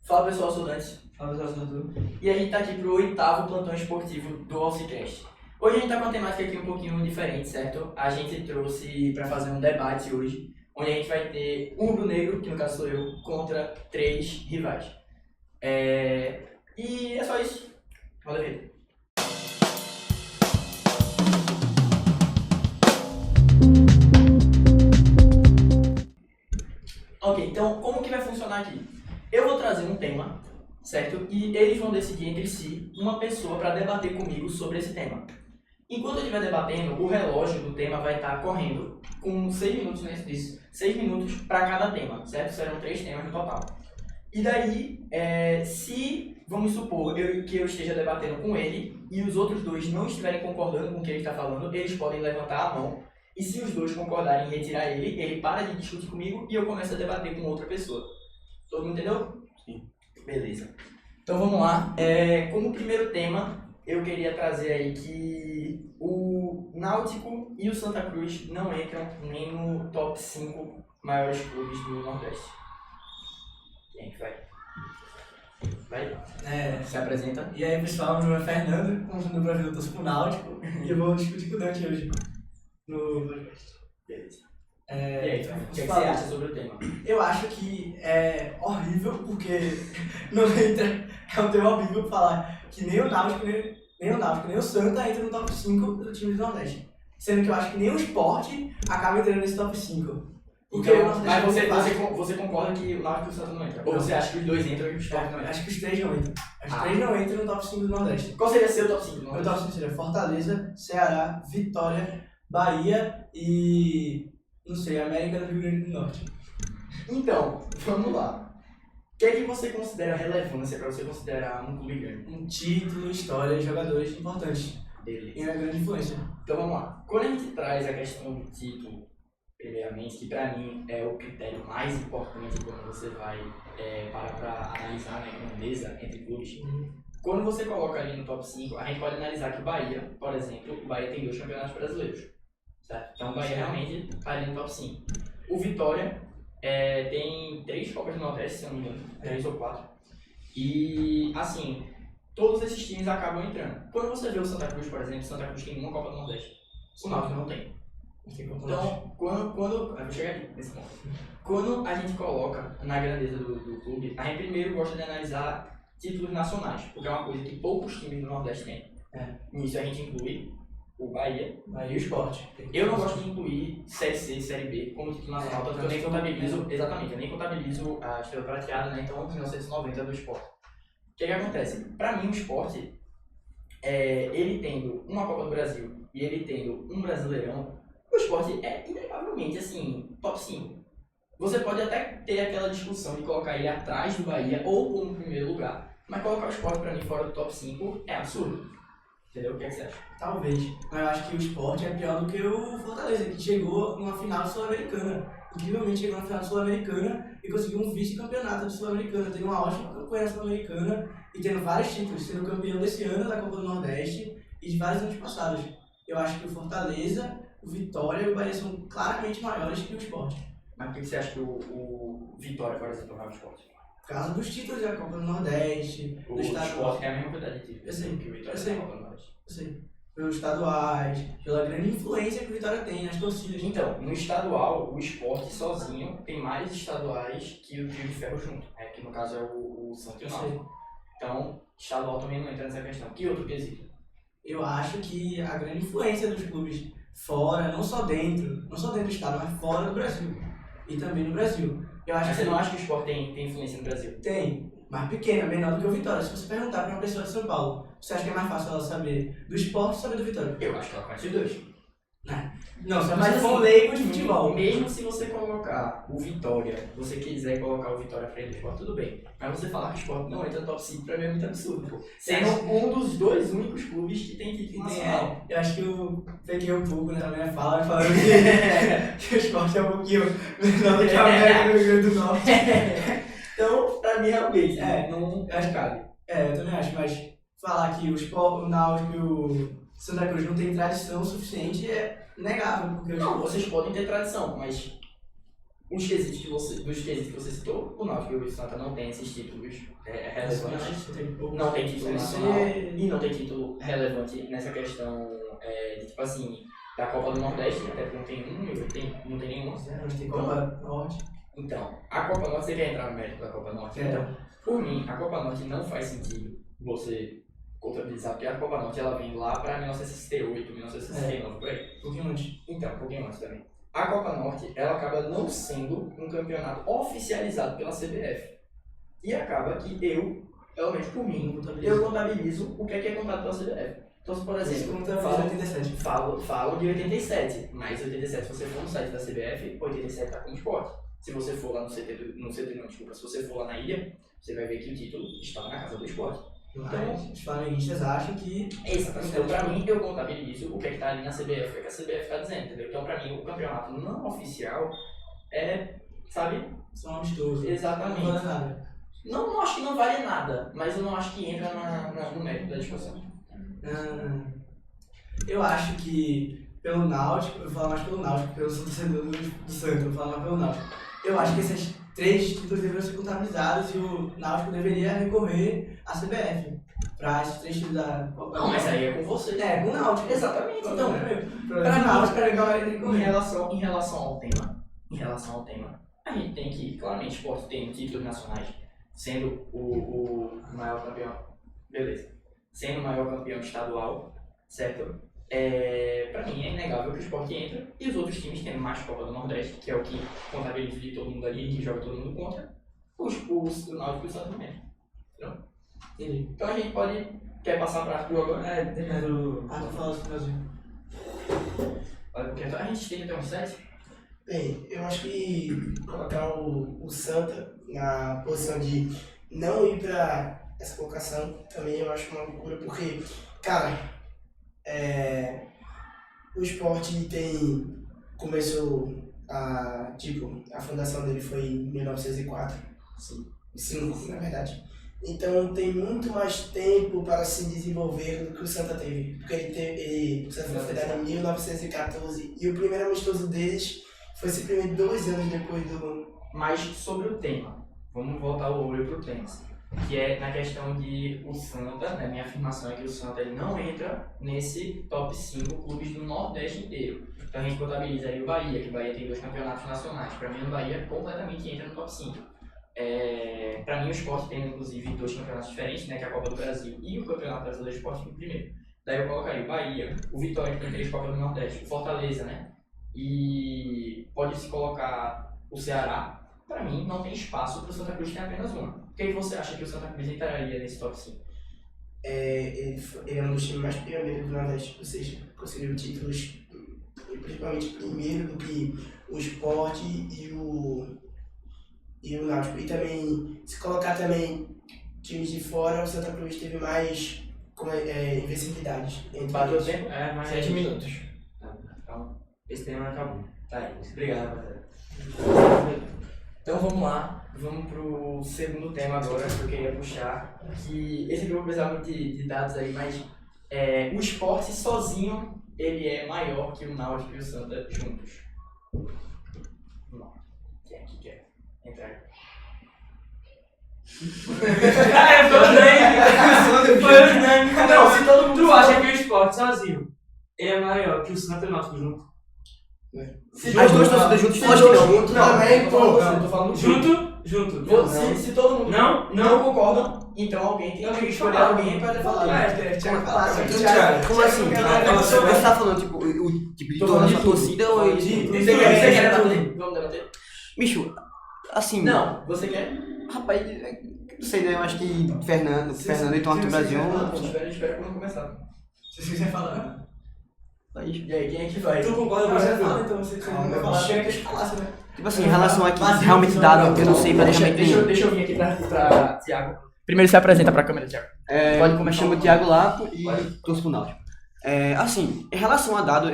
Fala pessoal, eu sou o Dante. Fala pessoal, eu sou o Arthur. E a gente tá aqui pro 8º plantão esportivo do Alcicast. Hoje a gente tá com uma temática aqui um pouquinho diferente, certo? A gente trouxe pra fazer um debate hoje, onde a gente vai ter um rubro-negro, que no caso sou eu, contra 3 rivais. E é só isso. Roda a vinheta. Ok, então como que vai funcionar aqui? Eu vou trazer um tema, certo? E eles vão decidir entre si uma pessoa para debater comigo sobre esse tema. Enquanto eu estiver debatendo, o relógio do tema vai estar correndo com 6 minutos nesse disso, 6 minutos para cada tema, certo? Serão 3 temas no total. E daí, se, vamos supor, que eu esteja debatendo com ele e os outros dois não estiverem concordando com o que ele está falando, eles podem levantar a mão. E se os dois concordarem em retirar ele, ele para de discutir comigo e eu começo a debater com outra pessoa. Todo mundo entendeu? Sim. Beleza. Então vamos lá. Como primeiro tema, eu queria trazer aí que o Náutico e o Santa Cruz não entram nem no top 5 maiores clubes do Nordeste. Quem é que vai? Vai? Se apresenta. E aí pessoal, meu nome é Fernando, como no Brasil eu torço pro Náutico e eu vou discutir com o Dante hoje no podcast. Beleza. E aí, o que você acha sobre o tema? Eu acho que é horrível porque não entra, é um tema horrível falar que nem o Náutico, nem o Santa entra no top 5 do time do Nordeste. Sendo que eu acho que nem o Sport acaba entrando nesse top 5. Porque Então, mas você concorda que o Náutico e o Santa não entram? Ou você acha que os dois entram e o Sport não entra? Acho que os 3 não entram. Os 3 não entram no top 5 do Nordeste. Qual seria seu top 5 do Meu Nordeste? top 5 seria Fortaleza, Ceará, Vitória, Bahia e, não sei, América do Rio Grande do Norte. Então, vamos lá. O que é que você considera relevância para você considerar um clube grande? Um título, história, jogadores importantes Beleza. e uma grande influência. Então vamos lá. Quando a gente traz a questão do título, primeiramente, que para mim é o critério mais importante quando você vai parar para analisar, né, a grandeza entre clubes. Quando você coloca ali no top 5, a gente pode analisar que o Bahia, por exemplo, o Bahia tem 2 campeonatos brasileiros. Certo? Então o Bahia realmente está ali no top 5. O Vitória tem 3 Copas do Nordeste, se eu não me engano, 3 ou 4. E assim, todos esses times acabam entrando. Quando você vê o Santa Cruz, por exemplo, o Santa Cruz tem uma Copa do Nordeste. O Náutico não tem. Então, quando eu vou chegar aqui nesse ponto. Quando a gente coloca na grandeza do clube, a gente primeiro gosta de analisar títulos nacionais, porque é uma coisa que poucos times do Nordeste têm. Nisso a gente inclui o Bahia Bahia e o Sport. Eu não gosto de incluir Série C e Série B como título nacional, tanto que eu nem contabilizo, exatamente, eu nem contabilizo a Estrela Prateada, né, então 1990 do Sport. O que acontece? Para mim o Sport, ele tendo uma Copa do Brasil e ele tendo um Brasileirão, o Sport é inegavelmente assim, top 5. Você pode até ter aquela discussão de colocar ele atrás do Bahia ou como primeiro lugar, mas colocar o Sport para mim fora do top 5 é absurdo. Entendeu? O que você acha? Talvez, mas eu acho que o Sport é pior do que o Fortaleza, que chegou numa final sul-americana. Incrivelmente chegou na final sul-americana e conseguiu um vice-campeonato de sul-americana, tendo uma ótima campanha sul-americana e tendo vários títulos, sendo campeão desse ano da Copa do Nordeste e de vários anos passados. Eu acho que o Fortaleza, o Vitória e o Bahia são claramente maiores que o Sport. Mas por que você acha que o Vitória, por exemplo, é o Sport? Por causa dos títulos da Copa do Nordeste, O do estadual. Sport tem a mesma quantidade de títulos. Eu sei, que o Vitória eu tem sei. na Copa do Nordeste. Eu sei, pelos estaduais, pela grande influência que o Vitória tem nas torcidas. Então, no estadual, o Sport sozinho tem mais estaduais que o Trio de Ferro junto, que no caso é o Santos e o Náutico. Então, estadual também não entra nessa questão. Que outro quesito? Eu acho que a grande influência dos clubes fora, não só dentro do estado, mas fora do Brasil. E também no Brasil. Eu acho Mas que você não acha que o Sport tem influência no Brasil? tem, mas pequena, menor do que o Vitória. Se você perguntar para uma pessoa de São Paulo, você acha que é mais fácil ela saber do Sport ou saber do Vitória? Eu acho que ela conhece os dois. Não, se Mas você for assim, leigo de futebol. Mesmo se você colocar o Vitória, você quiser colocar o Vitória à frente do Sport, tudo bem. Mas você falar que o Sport não entra no top 5 pra mim é muito absurdo, pô. Sendo um dos 2 únicos clubes que tem título nacional. Eu acho que eu peguei um pouco na minha fala falando que o Sport é um pouquinho menor do que a América do Rio Grande do Norte. Então, pra mim, realmente, não acho que cabe. Eu também acho, mas falar que o Sport, o Náutico e o Santa Cruz não tem tradição suficiente é negável, porque Não, vocês podem ter tradição, mas dos quesitos que você citou, o Náutico e o Santa não tem esses títulos relevantes. Não tem título nacional e não tem título relevante nessa questão de, tipo assim, da Copa do Nordeste, até porque não tem não tem nenhuma. Não tem Copa Norte. Então, a Copa Norte, você quer entrar no mérito da Copa Norte? Então, por mim, a Copa Norte não faz sentido você contabilizar, porque a Copa Norte ela vem lá para 1968, 1969, por aí. Um pouquinho antes. Então, um pouquinho antes também. A Copa Norte, ela acaba não sendo um campeonato oficializado pela CBF. E acaba que pelo menos por mim, eu contabilizo o que é contado pela CBF. Então, se por exemplo, falo de 87, mas 87, se você for no site da CBF, 87 tá com o Sport. Se você for lá no CT não, desculpa, se você for lá na ilha, você vai ver que o título estava na casa do Sport. Então, os flamenguistas acham que... Exatamente. Então, pra mim, eu contabilizo o que está ali na CBF, o que a CBF está dizendo, entendeu? Então, pra mim, o campeonato não oficial sabe? São amistosos. Exatamente. Não vale nada. Não acho que não vale nada, mas eu não acho que entra no mérito da discussão. Eu acho que pelo Náutico, eu vou falar mais pelo Náutico, porque eu sou torcedor do Santos, eu vou falar mais pelo Náutico. Eu acho que esses 3 títulos deveriam ser contabilizados e o Náutico deveria recorrer à CBF para esses 3 títulos da Copa. Não, mas aí é com você. Com o Náutico. Exatamente. Então, para Náutico, para galera recorrer. Em relação ao tema, a gente tem que, claramente, o esporte tem títulos nacionais, sendo o maior campeão, beleza, sendo o maior campeão estadual, certo? Pra mim é inegável que o Sport entra e os outros times tendo mais Copa do Nordeste, que é o que contabiliza de todo mundo ali, que joga todo mundo contra, o Náutico e o Santa também. Entendeu? Entendi. Então a gente quer passar para Arthur agora? Dependendo do... Arthur fala do Brasil. A gente tem até um 7? Bem, eu acho que colocar o Santa na posição de não ir para essa colocação também eu acho uma loucura, porque, cara, o Sport começou a fundação dele foi em 1904, 5 na verdade. Então tem muito mais tempo para se desenvolver do que o Santa teve, porque o Santa foi fundado em 1914 e o primeiro amistoso deles foi simplesmente 2 anos depois do... Mas sobre o tema, vamos voltar o olho pro tema, que é na questão de o Santa, né, minha afirmação é que o Santa ele não entra nesse top 5 clubes do Nordeste inteiro. Então a gente contabiliza aí o Bahia, que o Bahia tem 2 campeonatos nacionais. Para mim o Bahia completamente entra no top 5. Para mim o Sport tem inclusive 2 campeonatos diferentes, né, que é a Copa do Brasil e o Campeonato Brasileiro de Esporte no primeiro. Daí eu colocaria o Bahia, o Vitória que tem 3 Copas do Nordeste, o Fortaleza, né? E pode-se colocar o Ceará. Para mim, não tem espaço para o Santa Cruz ter apenas uma. Por que você acha que o Santa Cruz entraria nesse top 5? Ele é um dos times mais pioneiros do Nordeste, ou seja, conseguiu títulos, principalmente primeiro do que o Sport e o Náutico. E também, se colocar também times de fora, o Santa Cruz teve mais invencibilidades. Bateu o tempo? Mais 7 minutos. Então, esse tema acabou. Tá aí, obrigado, rapaziada. Então vamos lá, vamos pro segundo tema agora que eu queria puxar. Que esse aqui eu vou precisar muito de dados aí, mas o Sport sozinho ele é maior que o Náutico e o Santa juntos. Vamos lá. Quem aqui quer entrar? Não, se todo mundo acha que o Sport sozinho é maior que o Santa e o Náutico junto. As 2 torcidas juntos, acho que não. Junto também, pô. Não, tô falando Junto. Se todo mundo não concordam, então alguém tem que escolher alguém para falar. Como assim? Você tá falando, tipo, o tipo de tornar sua torcida ou... Você quer debater? Vamos debater? Bicho, assim... Não, você quer? Rapaz, não sei, né? Eu acho que Fernando e Tom do Brasil... Espera quando começar. Se você quiser falar... E aí, quem é que vai? Tu concorda com você? Fala, então você não vai falar. Chega que eu falasse, né? Tipo assim, em relação a que realmente dado, eu não sei praticamente nenhum. Deixa eu vir aqui pra Thiago. Primeiro se apresenta pra câmera, Thiago. Pode começar. Me chamo Thiago Lapo e torço pro Náutico. Assim, em relação a dados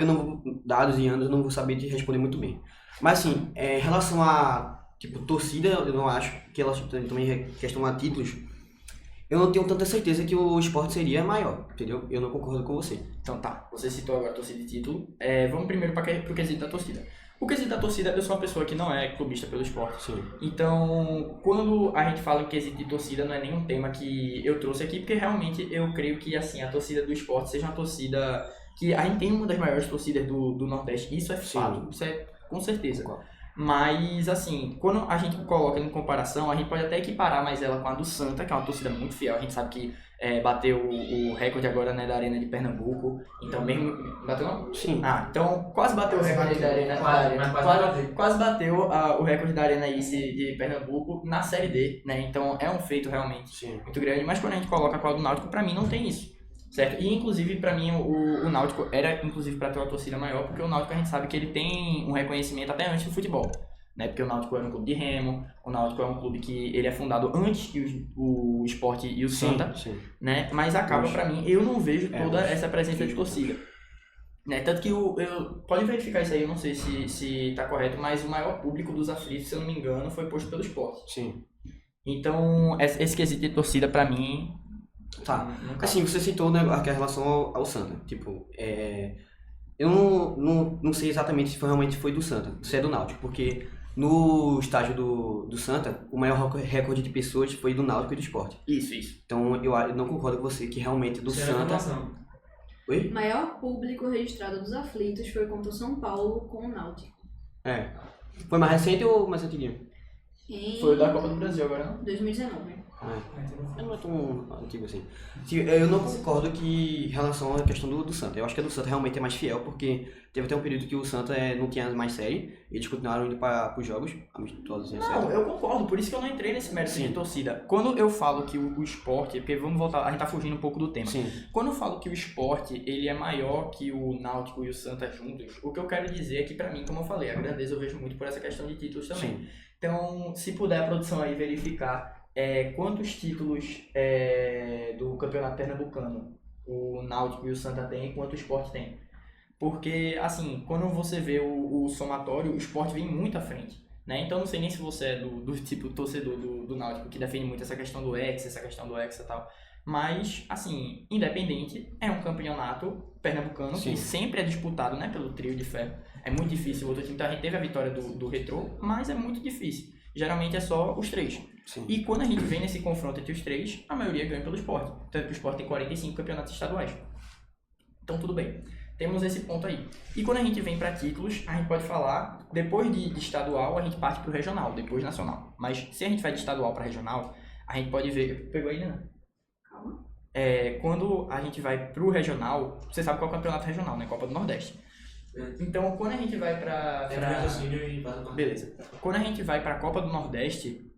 e anos, eu não vou saber te responder muito bem. Mas assim, em relação a tipo, torcida, eu não acho que ela também questão a títulos. Eu não tenho tanta certeza que o Sport seria maior, entendeu? Eu não concordo com você. Então tá, você citou agora a torcida de título. Vamos primeiro pro quesito da torcida. O quesito da torcida, eu sou uma pessoa que não é clubista pelo esporte. Sim. Então, quando a gente fala em quesito de torcida, não é nenhum tema que eu trouxe aqui, porque realmente eu creio que assim, a torcida do esporte seja uma torcida que a gente tem uma das maiores torcidas do Nordeste. Isso é fato, isso é com certeza. Mas, assim, quando a gente coloca em comparação, a gente pode até equiparar mais ela com a do Santa, que é uma torcida muito fiel. A gente sabe que bateu o recorde agora, né, da Arena de Pernambuco. Então, mesmo... Bateu não? Sim. Então, quase bateu o recorde da Arena. Quase bateu o recorde da Arena aí de Pernambuco na Série D, né? Então, é um feito realmente muito grande. Mas quando a gente coloca com a do Náutico, pra mim não tem isso. Certo? E inclusive pra mim o Náutico era inclusive pra ter uma torcida maior, porque o Náutico a gente sabe que ele tem um reconhecimento até antes do futebol, né? Porque o Náutico era um clube de remo, o Náutico é um clube que ele é fundado antes que o Sport e o Santa, né? Mas acaba pra mim, eu não vejo toda essa presença de torcida. Né? Tanto que eu pode verificar isso aí, eu não sei se tá correto, mas o maior público dos aflitos, se eu não me engano, foi posto pelo Sport. Sim. Então, esse quesito de torcida pra mim... Tá. Assim, você citou, né, a relação ao Santa. Tipo, eu não sei exatamente se realmente foi do Santa, se é do Náutico, porque no estágio do Santa, o maior recorde de pessoas foi do Náutico e do Sport. Isso. Então, eu não concordo com você que realmente do Santa... Oi? O maior público registrado dos aflitos foi contra o São Paulo com o Náutico. Foi mais recente ou mais antiguinho? Foi o da Copa do Brasil agora, não? 2019. Não é tão antigo assim. Eu não concordo que em relação à questão do Santa. Eu acho que a do Santa realmente é mais fiel, porque teve até um período que o Santa não tinha mais série, e eles continuaram indo para os jogos amistosos. Não, eu concordo, por isso que eu não entrei nesse mérito de torcida. Quando eu falo que o esporte, porque vamos voltar, a gente tá fugindo um pouco do tema. Sim. Quando eu falo que o esporte, ele é maior que o Náutico e o Santa juntos, o que eu quero dizer é que pra mim, como eu falei, a grandeza eu vejo muito por essa questão de títulos também. Sim. Então, se puder a produção aí verificar quantos títulos do Campeonato Pernambucano o Náutico e o Santa têm e quanto o Sport tem. Porque, assim, quando você vê o somatório, o Sport vem muito à frente. Né? Então, não sei nem se você é do tipo torcedor do Náutico, que defende muito essa questão do Hexa e tal. Mas, assim, independente, é um campeonato pernambucano que sempre é disputado, né, pelo trio de ferro. É muito difícil o outro time. Então, a gente teve a vitória do Retrô, mas é muito difícil. Geralmente é só os três. Sim. E quando a gente vem nesse confronto entre os três, a maioria ganha pelo Sport. Tanto que o Sport tem 45 campeonatos estaduais. Então, tudo bem. Temos esse ponto aí. E quando a gente vem para títulos, a gente pode falar, depois de estadual, a gente parte pro regional, depois nacional. Mas se a gente vai de estadual para regional, a gente pode ver... Pegou aí, né? Calma. Quando a gente vai pro regional, você sabe qual é o campeonato regional, né? Copa do Nordeste. Então, quando a gente vai pra... Beleza. Quando a gente vai pra Copa do Nordeste,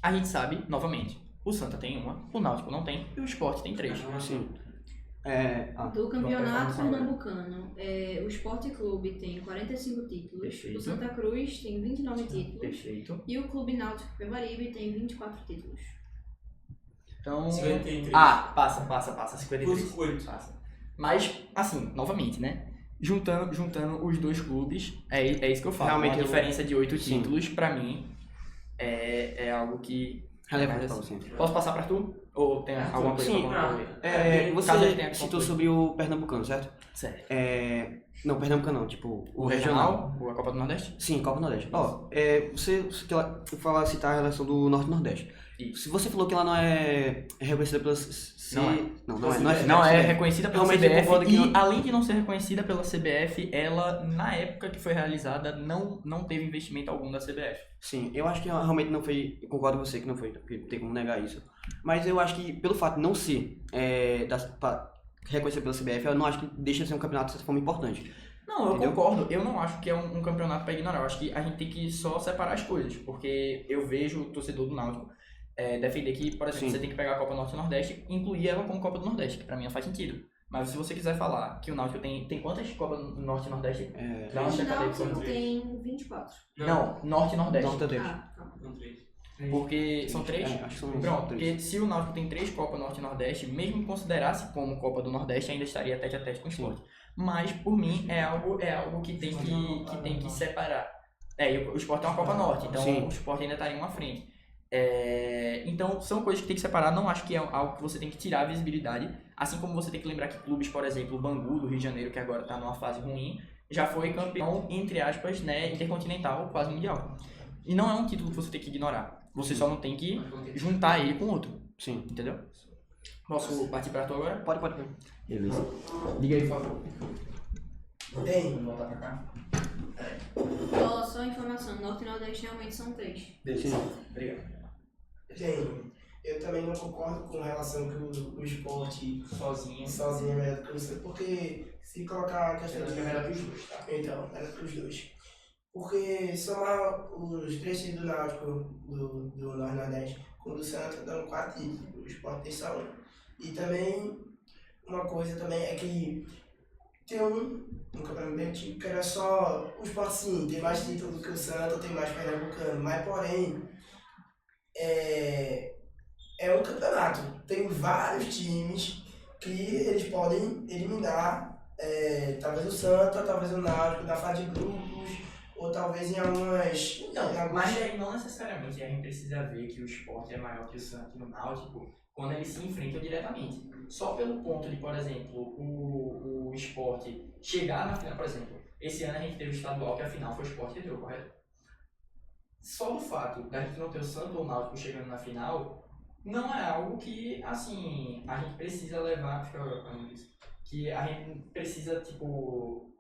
a gente sabe, novamente, o Santa tem uma, o Náutico não tem e o Sport tem 3. Sim. Do campeonato pernambucano, o Sport Clube tem 45 títulos, Perfeito. O Santa Cruz tem 29 títulos Perfeito. e o Clube Náutico Bebaribe tem 24 títulos. Então... 53. Passa. 53. Passa. Mas, assim, novamente, né? Juntando os dois clubes, é isso que eu falo. Realmente uma diferença de 8 Sim. títulos, pra mim, é algo que... Relevante pra você. Posso passar pra tu? Ou tem alguma coisa Sim. pra concluir? Você Caso ele tenha citou concluído. sobre o Pernambucano, certo? Certo. Não, Pernambucano não, tipo, O regional, ou a Copa do Nordeste? Sim, Copa do Nordeste. Você citar a relação do Norte e Nordeste. Isso. Se você falou que ela não é reconhecida pela... Não é reconhecida pela Realmente eu CBF concordo que e, não- além de não ser reconhecida pela CBF, ela, na época que foi realizada, não teve investimento algum da CBF. Sim, eu acho que realmente não foi... Eu concordo com você que não foi, porque não tem como negar isso. Mas eu acho que, pelo fato de não ser reconhecida pela CBF, eu não acho que deixa de ser um campeonato de certa forma importante. Não, eu Entendeu? concordo. Eu não acho que é um campeonato pra ignorar. Eu acho que a gente tem que só separar as coisas. Porque eu vejo o torcedor do Náutico defender que, por exemplo, Sim. você tem que pegar a Copa Norte e Nordeste e incluir ela como Copa do Nordeste, que pra mim não faz sentido. Mas se você quiser falar que o Náutico tem quantas Copas Norte e Nordeste? Dá uma O checada aí, Náutico por favor. tem 24. Não, Norte e Nordeste. Norte e Nordeste. Ah, calma. Porque são 3? Acho que são Pronto, 3. porque se o Náutico tem 3 Copas Norte e Nordeste, mesmo que considerasse como Copa do Nordeste, ainda estaria tete a tete com o Sport. Mas, por mim, é algo que tem que separar. E o Sport é uma Copa Norte, então Sim. o Sport ainda estaria uma frente. Então, são coisas que tem que separar. Não acho que é algo que você tem que tirar a visibilidade. Assim como você tem que lembrar que clubes, por exemplo, o Bangu, do Rio de Janeiro, que agora está numa fase ruim, já foi campeão, entre aspas, né, intercontinental, quase mundial. E não é um título que você tem que ignorar. Você só não tem que juntar ele com outro. Sim. Entendeu? Posso partir pra tu agora? Pode. Beleza. Diga aí, por favor. Tem. Vamos voltar pra cá. Só informação, Norte e Nordeste realmente são 3. Beleza. Obrigado. Tem. Eu também não concordo com relação que o esporte Sozinho. sozinho é melhor que o Santos, porque se colocar a questão Eu acho que é melhor que os dois, tá? Então, melhor que os dois. Porque somar os 3 títulos do Náutico do Norte Nordeste com o do Santos, dando 4 títulos, o esporte tem só 1. E também, uma coisa também é que tem um campeonato bem antigo que era só o esporte, sim, tem mais títulos do que o Santos, tem mais pernambucano, mas porém, é um campeonato. Tem vários times que eles podem eliminar, talvez o Santa, talvez o Náutico, na fase de grupos, ou talvez em algumas... Não, mas aí não necessariamente a gente precisa ver que o esporte é maior que o Santos e o Náutico quando eles se enfrentam diretamente. Só pelo ponto de, por exemplo, o esporte chegar na final, por exemplo, esse ano a gente teve o estadual que a final foi o Esporte e Retro, correto? Só o fato da gente não ter o Santos ou o Náutico chegando na final não é algo que, assim, a gente precisa levar, que a gente precisa, tipo,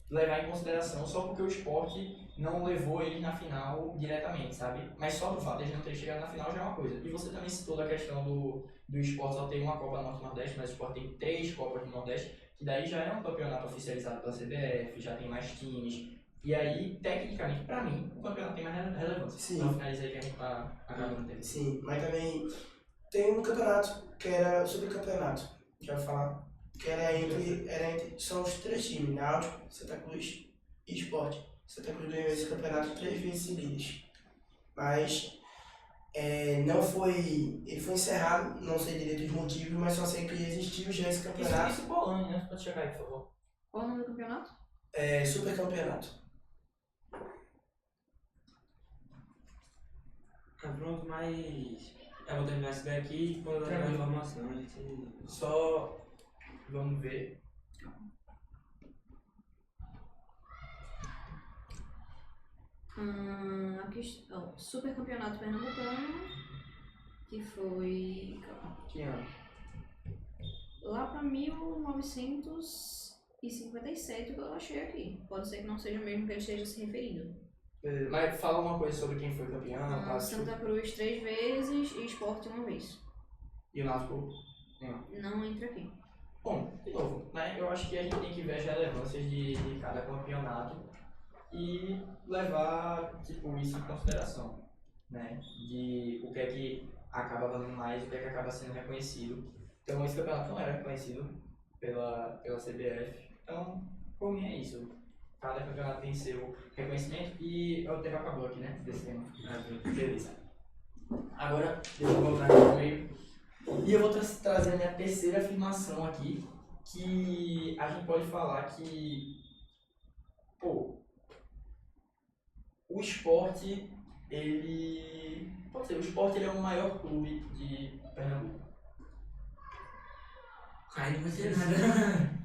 levar em consideração só porque o esporte não levou eles na final diretamente, sabe? Mas só do fato de eles não terem chegado na final já é uma coisa. E você também citou da questão do esporte só ter uma Copa Norte-Nordeste, mas o esporte tem 3 Copas do Nordeste, que daí já é um campeonato oficializado pela CBF, já tem mais times. E aí, tecnicamente, pra mim, o campeonato tem mais relevância. Sim. Então finaliza aí que a gente tá acabando o tempo. Sim, mas também tem um campeonato que era sobre campeonato, já vou falar, que era entre são os 3 times, Náutico, Santa Cruz e Sport. Santa Cruz ganhou esse campeonato 3 vezes seguidas, mas não foi, ele foi encerrado, não sei direito os motivos, mas só sei que existiu já esse campeonato. Isso Bolândia, né? Pode chegar aí, por favor. Qual o nome do campeonato? Super campeonato. Pronto, mas eu vou terminar isso daqui e quando eu dar a informação a gente... Só vamos ver. Aqui, Super Campeonato Pernambucano, que foi Que ano? lá pra 1957 que eu achei aqui. Pode ser que não seja o mesmo que ele esteja se referindo. Mas fala uma coisa sobre quem foi campeão, tá? Santa Cruz 3 vezes e Sport 1 vez. E o Náutico? Não entra aqui. Bom, de novo, né? Eu acho que a gente tem que ver as relevâncias de cada campeonato e levar, tipo, isso em consideração, né? De o que é que acaba valendo mais, o que é que acaba sendo reconhecido. Então, esse campeonato não era reconhecido pela CBF. Então, por mim é isso. Cada campeonato tem seu reconhecimento e o tempo acabou aqui, né? Desse tema. Beleza. Agora, deixa eu voltar aqui no meio. E eu vou trazer a minha terceira afirmação aqui, que a gente pode falar que, pô, o esporte, ele... Pode ser, o esporte ele é o maior clube de Pernambuco. Aí não vai ter nada.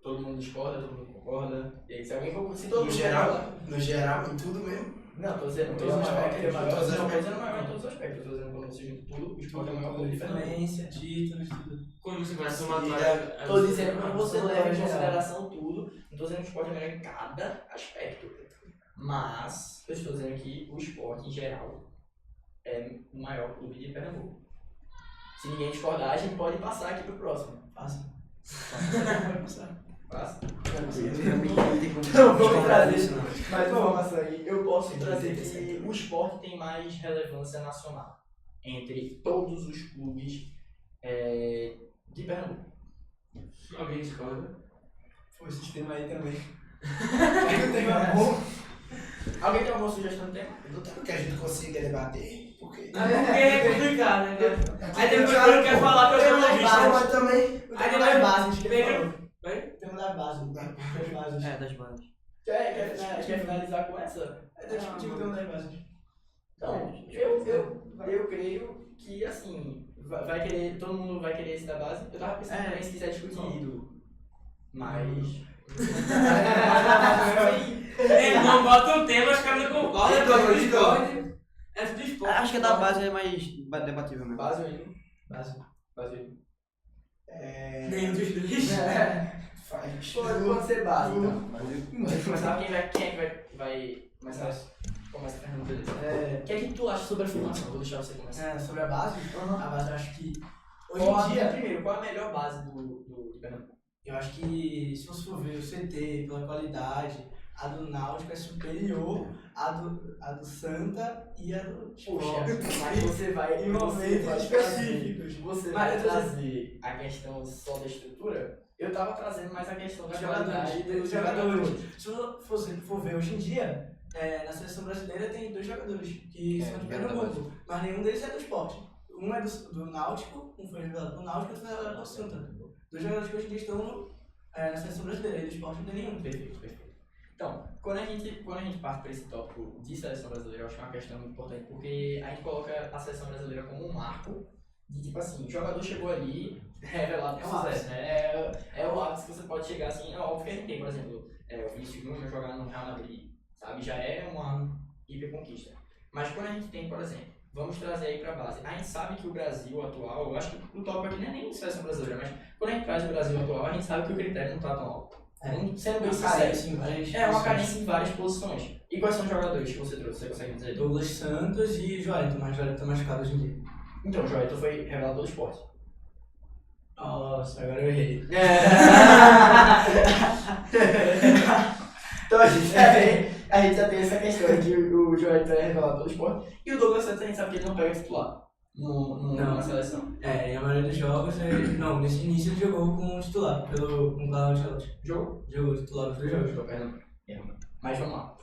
Todo mundo discorda, todo mundo concorda. E aí, se alguém for... Se todo No mundo geral, concorda- no geral, em tudo mesmo. Não, tô dizendo, Todos os aspectos, maior, todos os não, tô aspectos. dizendo maior em todos os aspectos. Tô dizendo quando você junta tudo, o esporte é o maior clube de Pernambuco. Influência, títulos, tudo. Quando você vai Sim, somatória... Tô dizendo quando você Só leva em geral. consideração tudo, não tô dizendo que o esporte é melhor em cada aspecto. Mas, eu estou dizendo que o esporte em geral é o maior clube de Pernambuco. Se ninguém discordar, a gente pode passar aqui pro próximo. Passa. Passa? Então, vamos trazer mais informação aí. Eu posso trazer que o esporte tem mais relevância nacional entre todos os clubes de Pernambuco. Alguém discorda? Foi o sistema aí também. Alguém tem alguma sugestão de tema? Eu não tenho que a gente consiga debater, porque... Porque é complicado, né? Aí depois o cara quer falar que eu sou logista. Mas também... Aí Tem depois... das bases, que ele Pedro- falou. Oi? Tem das bases, né? Das bases. das bandas. Quer finalizar com essa? É discutível ter das bases. Então, eu creio que assim, vai querer, todo mundo vai querer esse da base. Eu tava pensando também se quiser discutir ídolo. Mas Não bota um tema, os caras não concordam. É tudo esporte. Acho que a da base é mais debatível mesmo. Base ou hino? Base. Base ou hino? Nenhum dos dois. Faz. Pode ser base, então. Pode começar. Quem é que vai começar? Começa, Fernando, beleza. O que é que tu acha sobre a formação? Vou deixar você começar. Sobre a base, a base eu acho que hoje Qual em dia, primeiro, qual a melhor base do Pernambuco? eu acho que se você for ver o CT pela qualidade, a do Náutico é superior à do Santa e a do Puxa, Sport. mas você vai Em momentos específicos. Você Mas vai eu tô trazer a questão só da estrutura? Eu tava trazendo mais a questão da qualidade Dos jogadores. Se você for ver hoje em dia, na seleção brasileira tem 2 jogadores que são de Pernambuco, mas nenhum deles é do Sport. Um é do Náutico, um foi revelado pelo Náutico e outro foi revelado pelo Santa. 2 jogadores que hoje em dia estão na seleção brasileira, e do Sport não tem nenhum. Perfeito. Então, quando a gente parte para esse tópico de seleção brasileira, eu acho que é uma questão muito importante, porque a gente coloca a seleção brasileira como um marco de tipo assim, o jogador chegou ali, revelado por sucesso, né? É o ápice que você pode chegar assim, é óbvio que a gente tem, por exemplo, o Vinícius Júnior jogar no Real Madrid, sabe? Já é uma hiperconquista. Mas quando a gente tem, por exemplo, vamos trazer aí para a base, a gente sabe que o Brasil atual, eu acho que o tópico aqui não é nem seleção brasileira, mas quando a gente traz o Brasil atual, a gente sabe que o critério não está tão alto. Sendo bem sincero, uma carência em várias posições. E quais são os jogadores que você trouxe? Você consegue dizer? Douglas Santos e Joelito, mas Joelito tá machucado hoje em dia. Então, o Joelito foi revelado pelo Sport. Nossa, agora eu errei. Então a gente já tem essa questão de o Joelito é revelado pelo Sport. E o Douglas Santos a gente sabe que ele não pega titular na seleção. E a maioria dos jogos, nesse início ele jogou com o titular, com o Carlos Ancelotti. Jogou titular dos 2 jogos. Perdão. Mas vamos lá.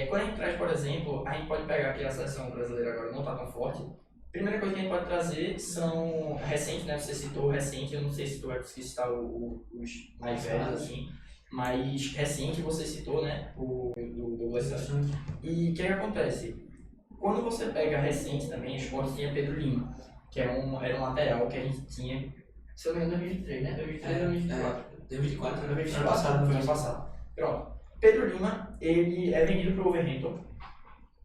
Quando a gente traz, por exemplo, a gente pode pegar que a seleção brasileira agora não está tão forte. Primeira coisa que a gente pode trazer são recentes, né? Você citou o recente, eu não sei se tu vai conseguir citar os mais velhos, assim. Mas recente você citou, né? O do Douglas Santos. E o que acontece? Quando você pega recente também, o Sport tinha Pedro Lima, que era um lateral que a gente tinha, se eu não me engano, em 2023, né? 2024. 2024, foi ano passado. Pronto. Pedro Lima, ele é vendido para o Wolverhampton.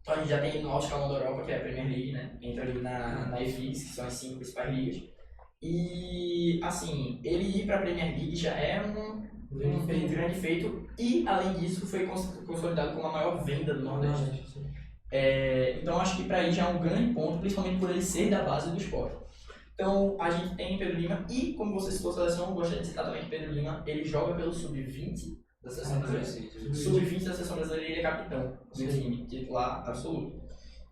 Então a gente já tem ele no alto escalão da Europa, que é a Premier League, né? Entra ali na EFIX, que são as 5 principais ligas. E, assim, ele ir para a Premier League já é um grande feito. E, além disso, foi consolidado como a maior venda do Nordeste. Então acho que para aí já é um grande ponto, principalmente por ele ser da base do Sport. Então a gente tem Pedro Lima e, como você citou a seleção, eu gostaria de citar também que Pedro Lima ele joga pelo sub-20 da seleção brasileira. Sub-20 da seleção brasileira, ele é capitão do time, titular absoluto.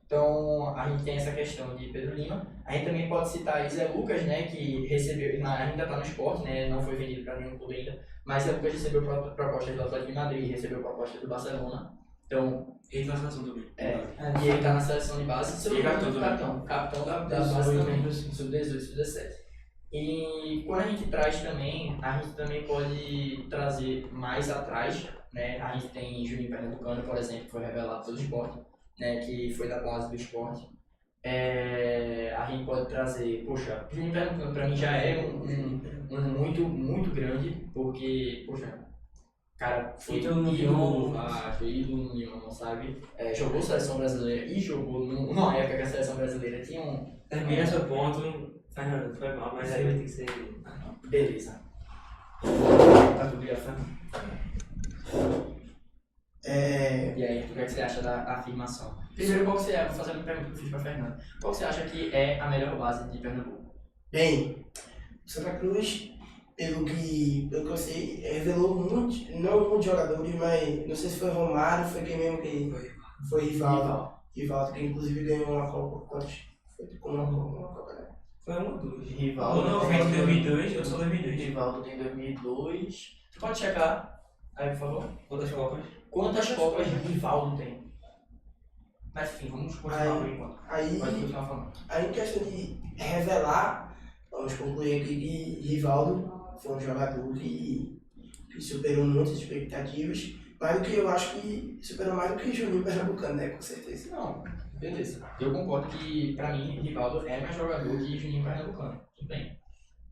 Então a gente tem essa questão de Pedro Lima. A gente também pode citar Zé Lucas, né, que recebeu, ainda está no Sport, né, não foi vendido para nenhum clube ainda, mas Zé Lucas recebeu propostas do Atlético de Madrid, recebeu propostas do Barcelona. Então, ele tá na seleção também. E ele tá na seleção de base, capitão da base também, sub-18, sub-17. E quando a gente traz também, a gente também pode trazer mais atrás, né? A gente tem Juninho Pernambucano, por exemplo, que foi revelado pelo Sport, né? Que foi da base do Sport. A gente pode trazer, poxa, Juninho Pernambucano pra mim já é um muito grande, porque, poxa, cara, foi ídolo no Lyon, sabe? Jogou seleção brasileira e jogou numa época que a seleção brasileira tinha um... Termina seu ponto, Fernando, foi mal, mas aí vai ter que ser... Beleza. Tá tudo bem, Fernando? E aí, o que você acha da afirmação? Primeiro, qual que você é? Vou fazer uma pergunta que eu fiz pra Fernando. Qual que você acha que é a melhor base de Pernambuco? Bem, Santa Cruz, pelo que eu sei, revelou não muitos jogadores, mas não sei se foi Romário, foi quem mesmo que foi Rivaldo, que inclusive ganhou uma Copa. Foi com uma Copa, né? Foi um ou dois. Rivaldo. Não, foi em 2002, eu sou 2002. Rivaldo tem 2002. Você pode checar aí, por favor? Quantas Copas? Quantas Copas Rivaldo tem? Mas enfim, vamos continuar por enquanto. Aí, Pode continuar falando. em questão de revelar, vamos concluir aqui que Rivaldo foi um jogador que superou muitas expectativas, mas o que eu acho que superou mais do que Juninho Pernambucano, né? Com certeza. Não, beleza. Eu concordo que, pra mim, Rivaldo é mais jogador que Juninho Pernambucano. Tudo bem.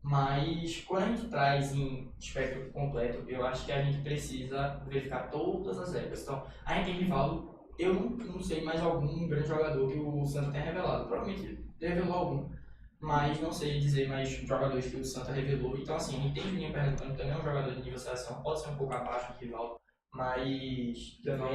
Mas quando a gente traz em espectro completo, eu acho que a gente precisa verificar todas as épocas. Então, a gente tem Rivaldo, eu não sei mais algum grande jogador que o Santa tenha revelado. Provavelmente revelou algum, mas não sei dizer mais jogadores que o Santa revelou. Então, assim, a gente tem Juninho Pernambucano, que também é um jogador de nível seleção, pode ser um pouco abaixo do Rivaldo, mas também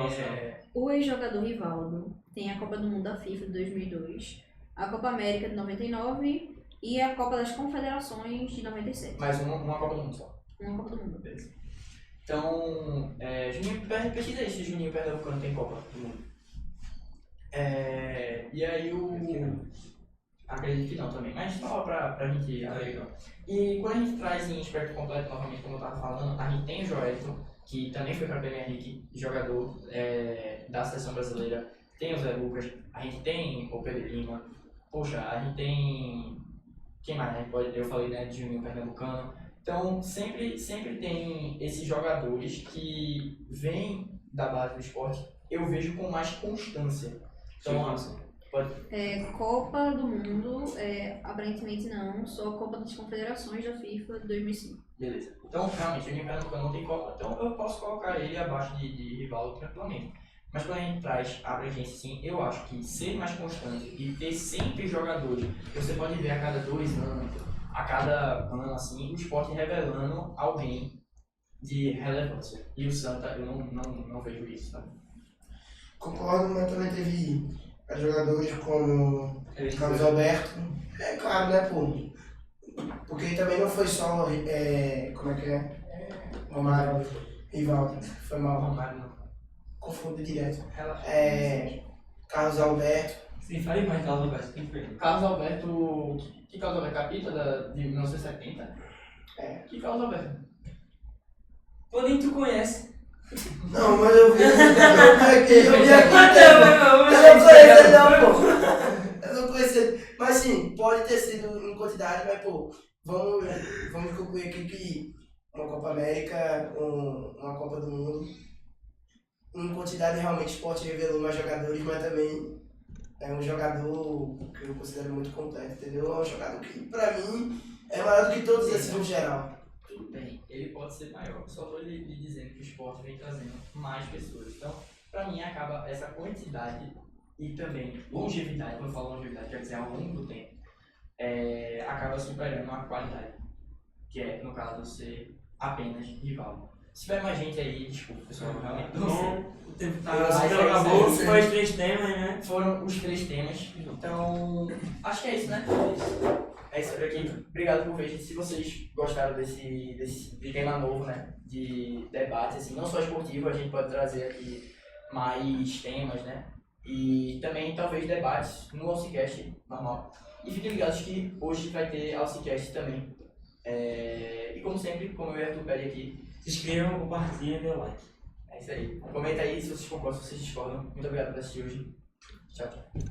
O ex-jogador Rivaldo tem a Copa do Mundo da FIFA de 2002, a Copa América de 99 e a Copa das Confederações de 97. mais uma Copa do Mundo só. Uma Copa do Mundo. Beleza. Então, pesquisa aí se Juninho Pernambucano tem Copa do Mundo. E aí acredito que não também, mas só pra gente averiguar. E quando a gente traz em espectro completo, novamente, como eu tava falando, a gente tem o Joelton, que também foi para Premier League, jogador da seleção brasileira. Tem o Zé Lucas, a gente tem o Pedro Lima, poxa, a gente tem... Quem mais? Eu falei, né, de Juninho Pernambucano. Então, sempre tem esses jogadores que vêm da base do esporte, eu vejo com mais constância. Então, Copa do Mundo, aparentemente não, só a Copa das Confederações da FIFA de 2005. Beleza. Então, realmente, o Juninho Pernambucano não tem Copa, então eu posso colocar ele abaixo de Rivaldo tranquilamente. Mas quando a gente traz a abrangência, sim, eu acho que ser mais constante e ter sempre jogadores, você pode ver a cada 2 anos, a cada ano, assim, o esporte revelando alguém de relevância. E o Santa, eu não vejo isso, tá? Concordo, mas também teve jogadores como Carlos Alberto. É claro, né, pô? Porque também não foi só, como é que é? Romário, Rivaldo, foi mal. Romário não. Confundo direto. Relaxa. Carlos Alberto. Sim, fale mais, Carlos Alberto. Quem foi? Carlos Alberto, que Carlos Alberto? Capita de 1970? Que Carlos Alberto? Pô, nem tu conhece. Não, mas eu vi aqui. Eu não conheço ele. Mas sim, pode ter sido em quantidade, mas pô, vamos concluir aqui que uma Copa América, uma Copa do Mundo, em quantidade realmente o esporte revelou mais jogadores, mas também é um jogador que eu considero muito completo, entendeu? É um jogador que, pra mim, é maior do que todos esses no geral. Tudo bem, ele pode ser maior, só estou lhe dizendo que o esporte vem trazendo mais pessoas. Então, para mim, acaba essa quantidade e também longevidade, quando eu falo longevidade, quer dizer ao longo do tempo, acaba superando a qualidade, que é, no caso, ser apenas rival. Se tiver mais gente aí, desculpa, pessoal, realmente não sei. O tempo acabou, foi os 3 temas, né? Foram os 3 temas, então acho que é isso, né? É isso por aqui. Obrigado por ver, gente. Se vocês gostaram desse tema novo, né? De debate, assim, não só esportivo, a gente pode trazer aqui mais temas, né? E também, talvez, debates no Alcicast normal. E fiquem ligados que hoje vai ter Alcicast também. E como sempre, como eu e Arthur pede aqui, Se inscrevam, compartilhem e dê like. é isso aí. Comenta aí se vocês concordam, se vocês discordam. Muito obrigado por assistir hoje. Tchau, tchau.